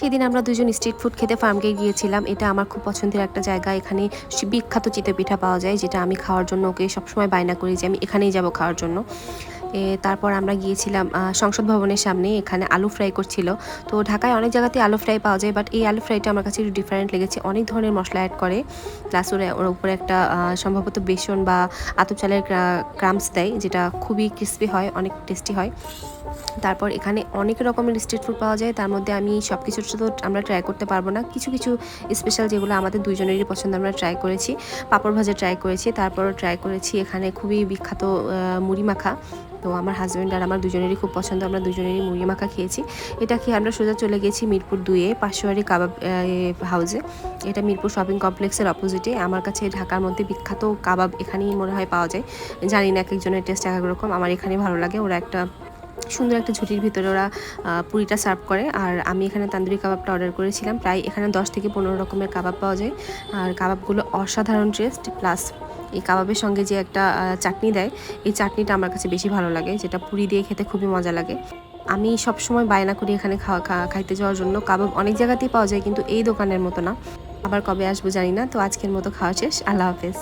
সেদিন আমরা দুজন স্ট্রিট ফুড খেতে ফার্মগেট গিয়েছিলাম। এটা আমার খুব পছন্দের একটা জায়গা। এখানে বিখ্যাত চিতই পিঠা পাওয়া যায়, যেটা আমি খাওয়ার জন্য ওকে সবসময় বায়না করি যে আমি এখানেই যাব খাওয়ার জন্য। তারপর আমরা গিয়েছিলাম সংসদ ভবনের সামনে। এখানে আলু ফ্রাই করছিল। তো ঢাকায় অনেক জায়গাতে আলু ফ্রাই পাওয়া যায়, বাট এই আলু ফ্রাইটা আমার কাছে একটু ডিফারেন্ট লেগেছে। অনেক ধরনের মশলা অ্যাড করে, প্লাস ওর উপরে একটা সম্ভবত বেসন বা আতপ চালের ক্রামস দেয়, যেটা খুবই ক্রিস্পি হয়, অনেক টেস্টি হয়। তারপর এখানে অনেক রকমের স্ট্রিট ফুড পাওয়া যায়। তার মধ্যে আমি সব কিছু তো আমরা ট্রাই করতে পারবো না, কিছু কিছু স্পেশাল যেগুলো আমাদের দুজনেরই পছন্দ আমরা ট্রাই করেছি। পাঁপড় ভাজা ট্রাই করেছি, তারপরও ট্রাই করেছি এখানে খুবই বিখ্যাত মুড়ি মাখা। তো আমার হাজব্যান্ড আর আমার দুজনেরই খুব পছন্দ, আমরা দুজনেরই মুড়ি মাখা খেয়েছি। এটা খেয়ে আমরা সোজা চলে গেছি মিরপুর 2-এ পাশোয়ারি কাবাব হাউসে। এটা মিরপুর শপিং কমপ্লেক্সের অপোজিটে। আমার কাছে ঢাকার মধ্যে বিখ্যাত কাবাব এখানেই মনে হয় পাওয়া যায়। জানি না, এক একজনের টেস্ট এক এক রকম। আমার এখানে ভালো লাগে। ওরা একটা সুন্দর একটা ঝুটির ভিতরে ওরা পুরিটা সার্ভ করে। আর আমি এখানে তান্দুরি কাবাবটা অর্ডার করেছিলাম। প্রায় এখানে 10 থেকে 15 রকমের কাবাব পাওয়া যায়। আর কাবাবগুলো অসাধারণ টেস্ট, প্লাস এই কাবাবের সঙ্গে যে একটা চাটনি দেয়, এই চাটনিটা আমার কাছে বেশি ভালো লাগে, যেটা পুরি দিয়ে খেতে খুবই মজা লাগে। আমি সবসময় বায়না করি এখানে খাইতে যাওয়ার জন্য। কাবাব অনেক জায়গাতেই পাওয়া যায়, কিন্তু এই দোকানের মতো না। আবার কবে আসবো জানি না। তো আজকের মতো খাওয়া শেষ। আল্লাহ হাফেজ।